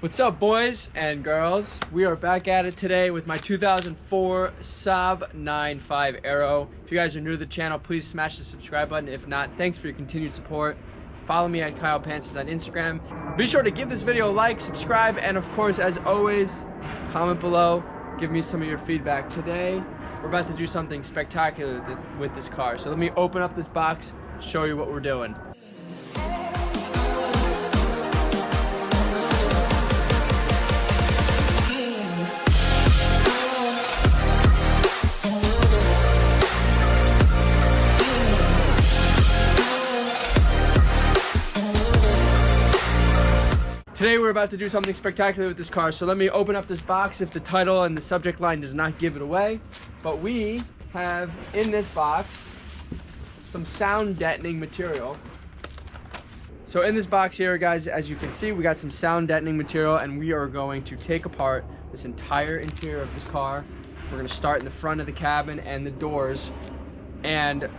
What's up, boys and girls? We are back at it today with my 2004 Saab 9.5 Aero. If you guys are new to the channel, please smash the subscribe button. If not, thanks for your continued support. Follow me at Pancis on Instagram. Be sure to give this video a like, subscribe, and of course, as always, comment below. Give me some of your feedback. Today, we're about to do something spectacular with this car. So let me open up this box, show you what we're doing. Today we're about to do something spectacular with this car, so let me open up this box if the title and the subject line does not give it away. But we have in this box some sound deadening material. So in this box here, guys, as you can see, we got some sound deadening material, and we are going to take apart this entire interior of this car. We're going to start in the front of the cabin and the doors and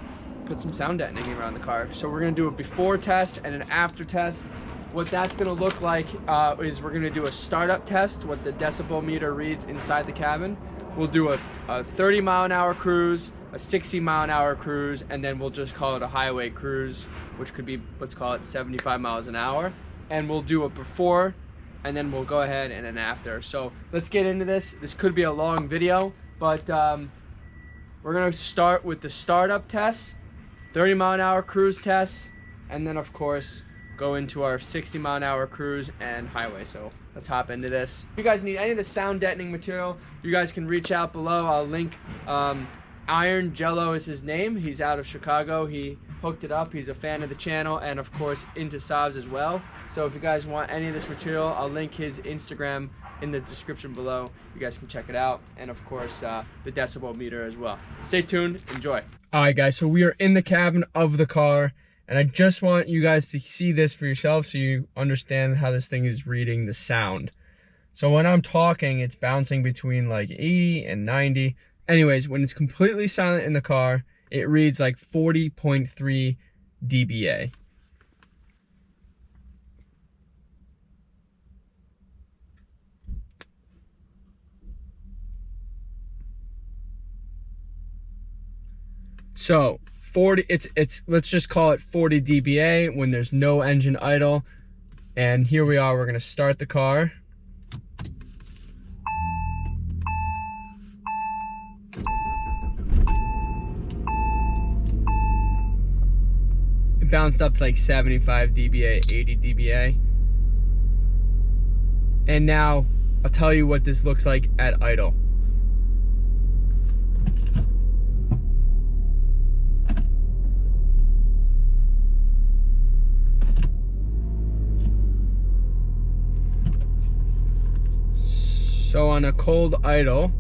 put some sound deadening around the car. So we're going to do a before test and an after test. What that's going to look like is we're going to do a startup test, what the decibel meter reads inside the cabin. We'll do a 30 mile an hour cruise, a 60 mile an hour cruise, and then we'll just call it a highway cruise, which could be, let's call it 75 miles an hour. And we'll do a before, and then we'll go ahead and an after. So let's get into this. This could be a long video, but we're going to start with the startup test, 30 mile an hour cruise test, and then of course go into our 60 mile an hour cruise and highway. So let's hop into this. If you guys need any of the sound deadening material, you guys can reach out below. I'll link Iron Jello is his name. He's out of Chicago. He hooked it up. He's a fan of the channel and of course into Saabs as well. So if you guys want any of this material, I'll link his Instagram in the description below. You guys can check it out, and of course the decibel meter as well. Stay tuned, enjoy. All right, guys, so we are in the cabin of the car, and I just want you guys to see this for yourself so you understand how this thing is reading the sound. So when I'm talking, it's bouncing between like 80 and 90. Anyways, when it's completely silent in the car, it reads like 40.3 dBA. So 40, it's let's just call it 40 dBA when there's no engine idle. And here we are, we're gonna start the car. It bounced up to like 75 dBA, 80 dBA. And now I'll tell you what this looks like at idle. So on a cold idle,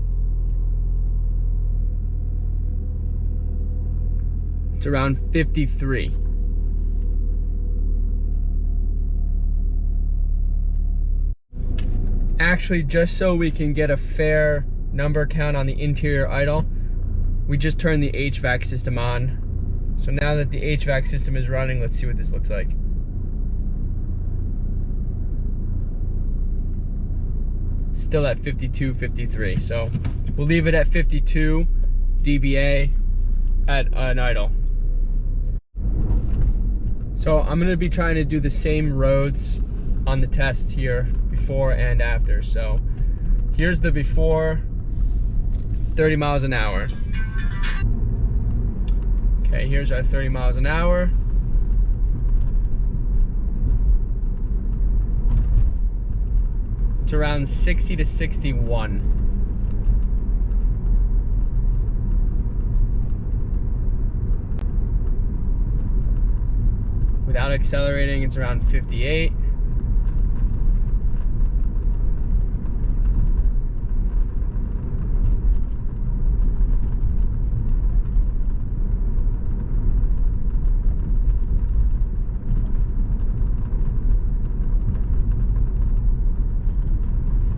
it's around 53. Actually, just so we can get a fair number count on the interior idle, we just turned the HVAC system on. So now that the HVAC system is running, let's see what this looks like. Still at 52, 53. So we'll leave it at 52 dBA at an idle. So I'm going to be trying to do the same roads on the test here, before and after. So here's the before, 30 miles an hour. Okay, here's our 30 miles an hour. It's around 60 to 61. Without accelerating, it's around 58.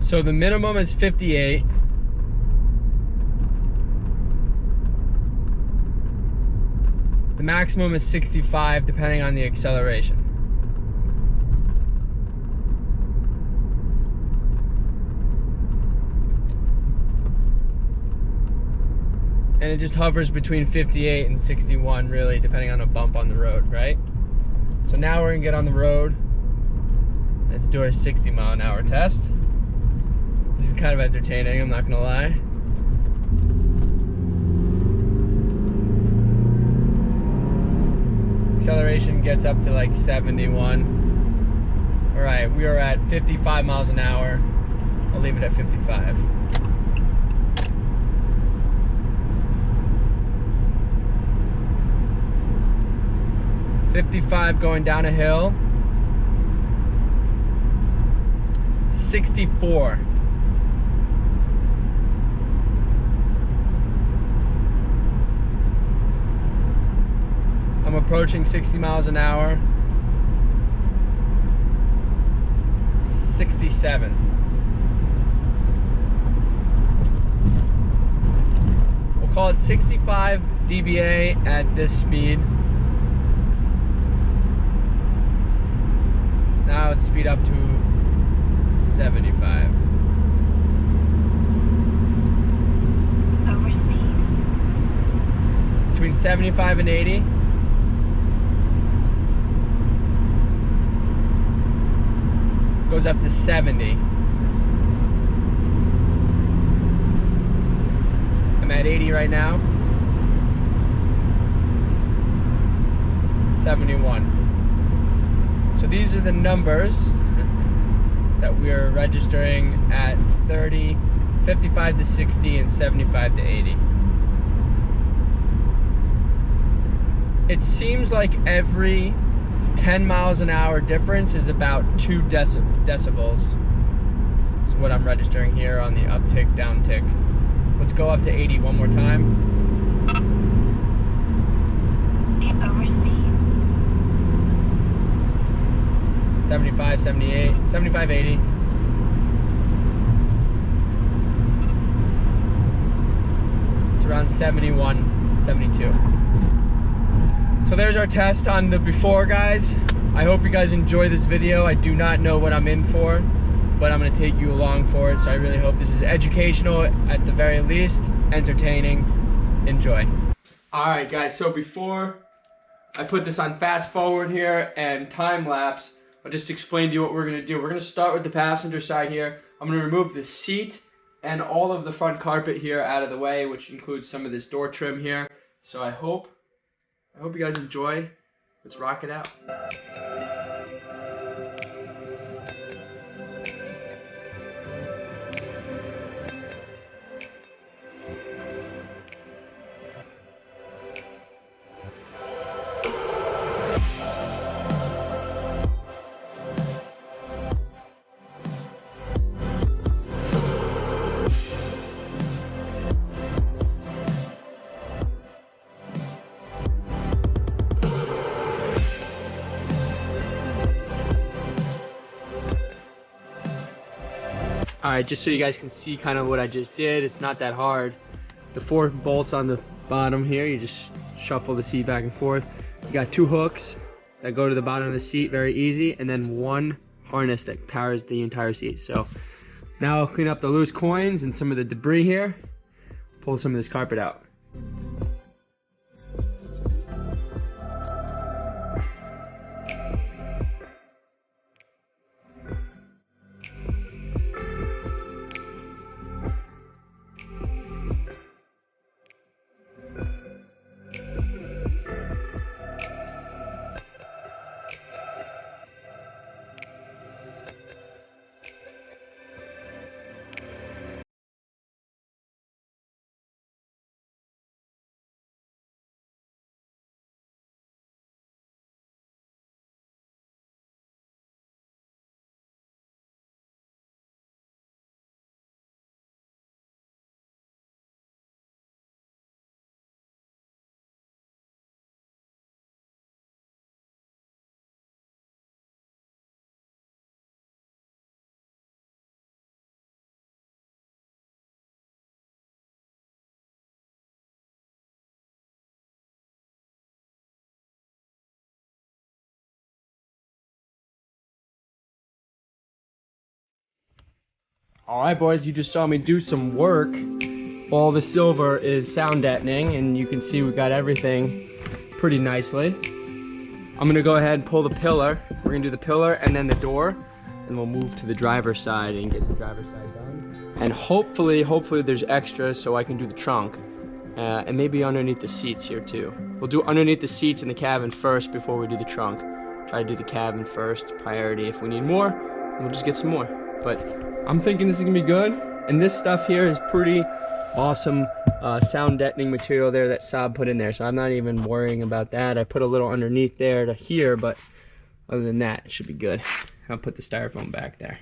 So the minimum is 58. The maximum is 65 depending on the acceleration. and it just hovers between 58 and 61, really, depending on a bump on the road, right? So now we're gonna get on the road. Let's do our 60-mile-an-hour test. This is kind of entertaining, I'm not gonna lie. Acceleration gets up to like 71. All right, we are at 55 miles an hour. I'll leave it at 55. Going down a hill. 64. I'm approaching 60 miles an hour. 67. We'll call it 65 dBA at this speed. Now let's speed up to 75. Between 75 and 80. Goes up to 70. I'm at 80 right now. 71. So these are the numbers that we are registering at 30, 55 to 60, and 75 to 80. It seems like every 10 miles an hour difference is about 2 decibels. Is what I'm registering here on the uptick, downtick. Let's go up to 80 one more time. 75, 78, 75, 80. It's around 71, 72. So there's our test on the before, guys. I hope you guys enjoy this video. I do not know what I'm in for, but I'm gonna take you along for it. So I really hope this is educational, at the very least, entertaining. Enjoy. All right, guys, so before I put this on fast forward here and time lapse, I'll just explain to you what we're gonna do. We're gonna start with the passenger side here. I'm gonna remove the seat and all of the front carpet here out of the way, which includes some of this door trim here. So I hope you guys enjoy. Let's rock it out. Alright, just so you guys can see kind of what I just did, it's not that hard. The 4 bolts on the bottom here, you just shuffle the seat back and forth. You got 2 hooks that go to the bottom of the seat, very easy, and then 1 harness that powers the entire seat. So now I'll clean up the loose coins and some of the debris here, pull some of this carpet out. Alright boys, you just saw me do some work all the silver is sound deadening, and you can see we got everything pretty nicely. I'm gonna go ahead and pull the pillar. We're gonna do the pillar and then the door, and we'll move to the driver's side and get the driver's side done. And hopefully there's extra so I can do the trunk. And maybe underneath the seats here too. We'll do underneath the seats in the cabin first before we do the trunk. Try to do the cabin first, priority. If we need more, we'll just get some more. But I'm thinking this is gonna be good. And this stuff here is pretty awesome sound deadening material there that Saab put in there. So I'm not even worrying about that. I put a little underneath there to here, but other than that, it should be good. I'll put the styrofoam back there.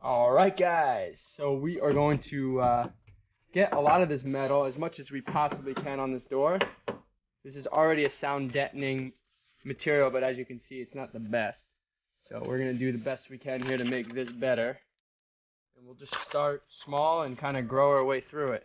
Alright guys, so we are going to get a lot of this metal, as much as we possibly can, on this door. This is already a sound deadening material, but as you can see, it's not the best. So we're going to do the best we can here to make this better. And we'll just start small and kind of grow our way through it.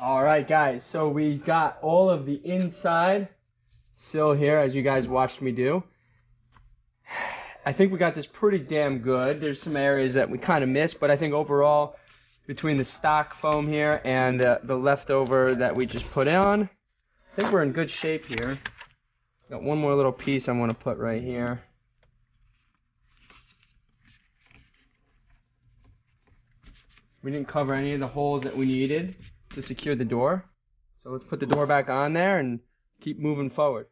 Alright guys, so we got all of the inside sill here, as you guys watched me do. I think we got this pretty damn good. There's some areas that we kind of missed, but I think overall, between the stock foam here and the leftover that we just put on, I think we're in good shape here. Got one more little piece I want to put right here. We didn't cover any of the holes that we needed to secure the door. So let's put the door back on there and keep moving forward.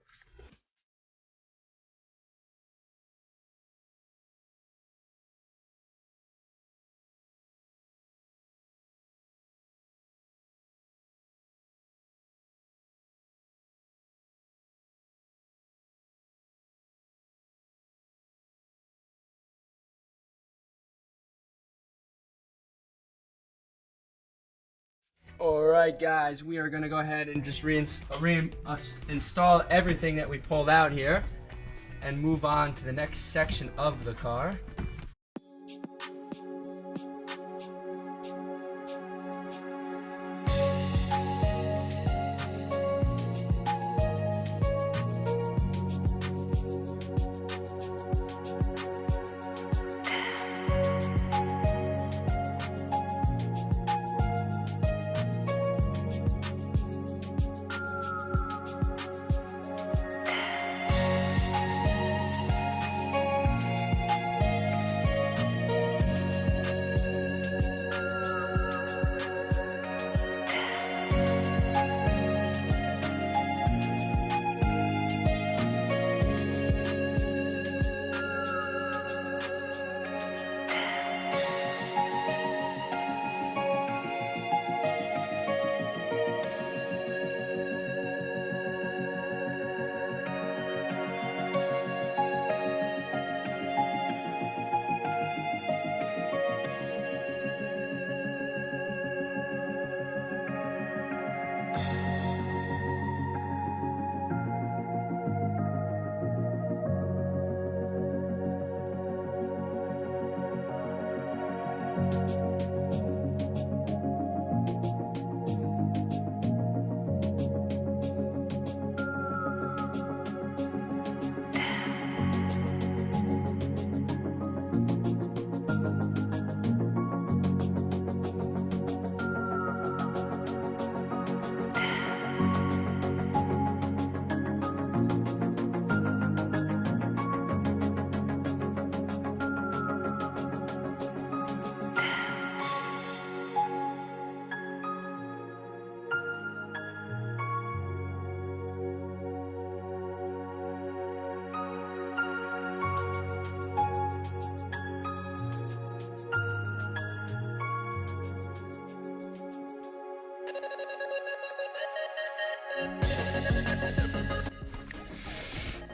Alright guys, we are going to go ahead and just install everything that we pulled out here and move on to the next section of the car.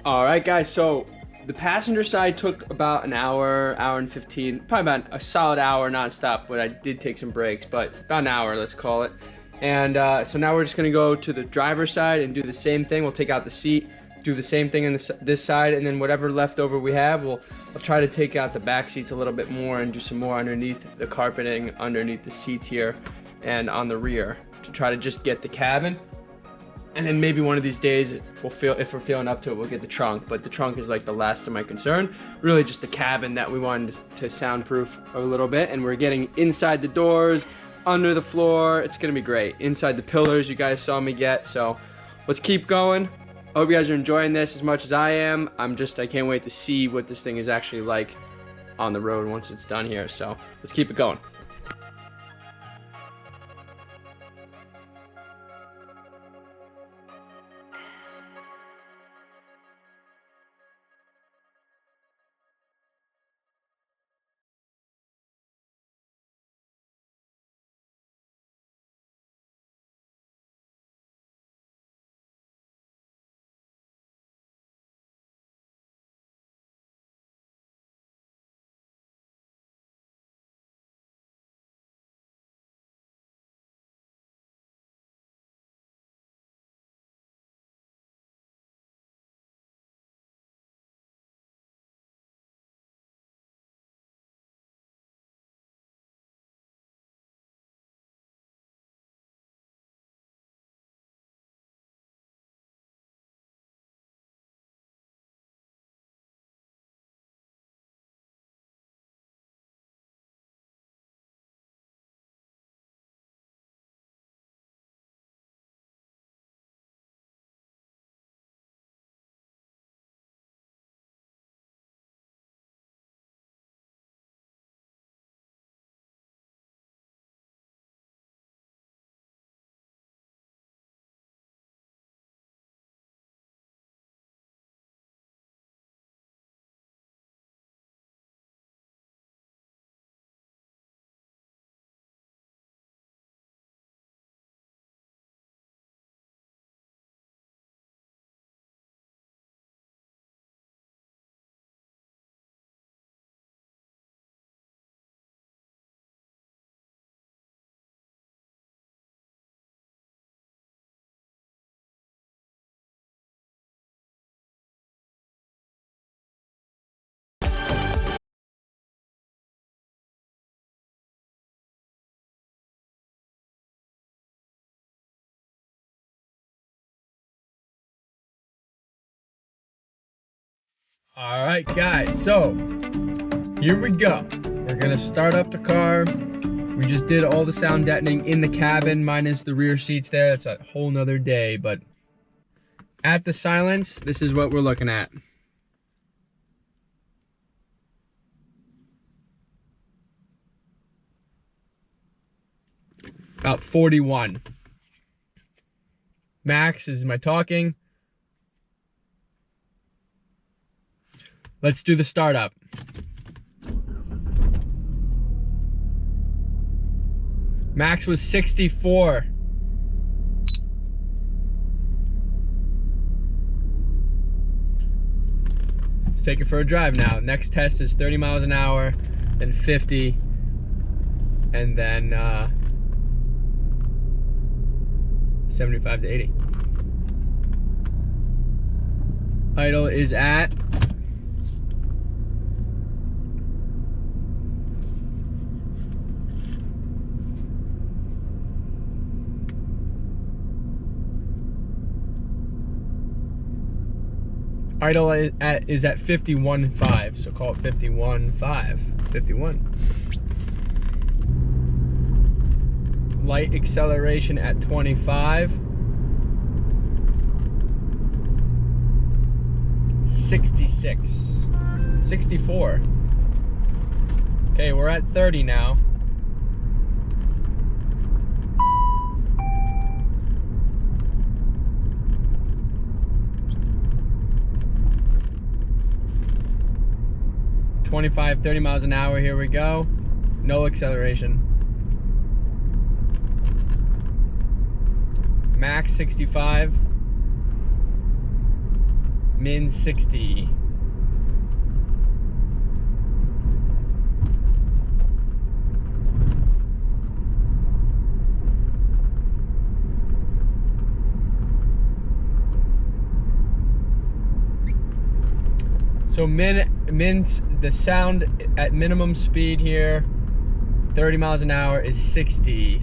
All right, guys, so the passenger side took about an hour, hour and 15, probably about a solid hour nonstop, but I did take some breaks, but about an hour, let's call it. And so now we're just gonna go to the driver's side and do the same thing. We'll take out the seat, do the same thing on this side, and then whatever leftover we have, I'll try to take out the back seats a little bit more and do some more underneath the carpeting, underneath the seats here, and on the rear to try to just get the cabin. And then maybe one of these days, if we're feeling up to it, we'll get the trunk. But the trunk is like the last of my concern. Really just the cabin that we wanted to soundproof a little bit. And we're getting inside the doors, under the floor. It's gonna be great. Inside the pillars you guys saw me get. So let's keep going. I hope you guys are enjoying this as much as I am. I can't wait to see what this thing is actually like on the road once it's done here. So let's keep it going. All right, guys, so here we go. We're gonna start up the car. We just did all the sound deadening in the cabin, minus the rear seats there. That's a whole nother day, but at the silence, this is what we're looking at. About 41. Max is my talking. Let's do the startup. Max was 64. Let's take it for a drive now. Next test is 30 miles an hour, then 50, and then 75 to 80. Idle is at 51.5, so call it 51.5. 51. Light acceleration at 25. 66. 64. Okay, we're at 30 now. .25, 30 miles an hour, here we go. No acceleration. Max 65. min 60. So the sound at minimum speed here, 30 miles an hour, is 60.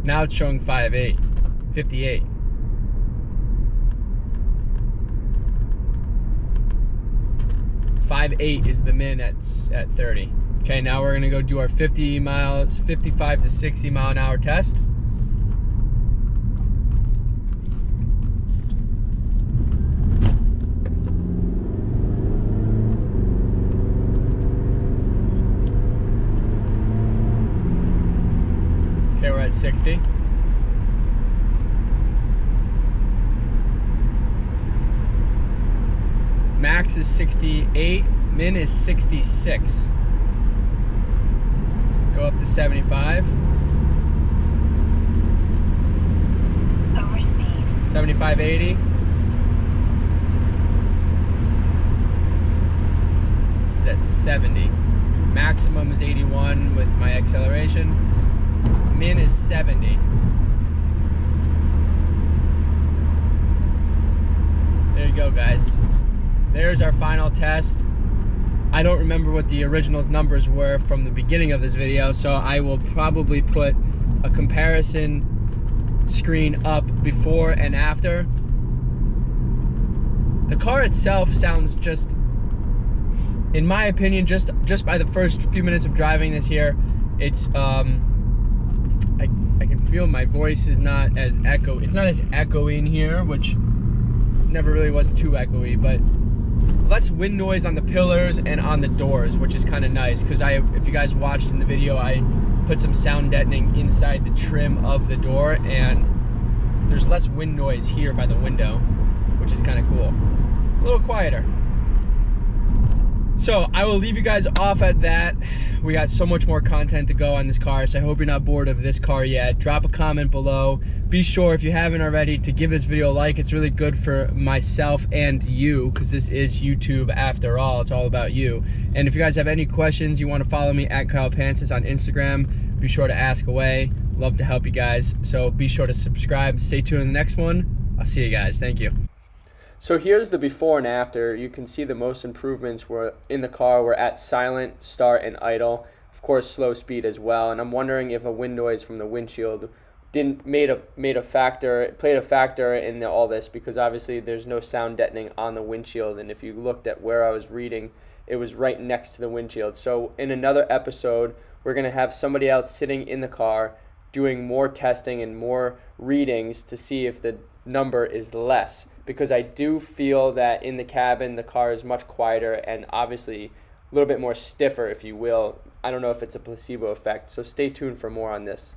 Now it's showing 58. 58 is the min at 30. Okay, now we're gonna go do our 55 to 60 mile an hour test. Okay, we're at 60. Max is 68, min is 66. Let's go up to 75. 75, 80. Is at 70. Maximum is 81 with my acceleration. Min is 70. There you go, guys. There's our final test. I don't remember what the original numbers were from the beginning of this video, so I will probably put a comparison screen up before and after. The car itself sounds just, in my opinion, just by the first few minutes of driving this here, it's I can feel my voice is not as echoey. It's not as echoey in here, which never really was too echoey, but less wind noise on the pillars and on the doors, which is kind of nice, because if you guys watched in the video, I put some sound deadening inside the trim of the door, and there's less wind noise here by the window, which is kind of cool. A little quieter. So I will leave you guys off at that. We got so much more content to go on this car, so I hope you're not bored of this car yet. Drop a comment below. Be sure, if you haven't already, to give this video a like. It's really good for myself and you, because this is YouTube after all. It's all about you. And if you guys have any questions, you want to follow me at Kyle Pancis on Instagram, be sure to ask away. Love to help you guys. So be sure to subscribe. Stay tuned in the next one. I'll see you guys. Thank you. So here's the before and after. You can see the most improvements were in the car were at silent, start, and idle. Of course, slow speed as well. And I'm wondering if a wind noise from the windshield played a factor in all this, because obviously there's no sound deadening on the windshield. And if you looked at where I was reading, it was right next to the windshield. So in another episode, we're gonna have somebody else sitting in the car doing more testing and more readings to see if the number is less, because I do feel that in the cabin the car is much quieter and obviously a little bit more stiffer, if you will. I don't know if it's a placebo effect, so stay tuned for more on this.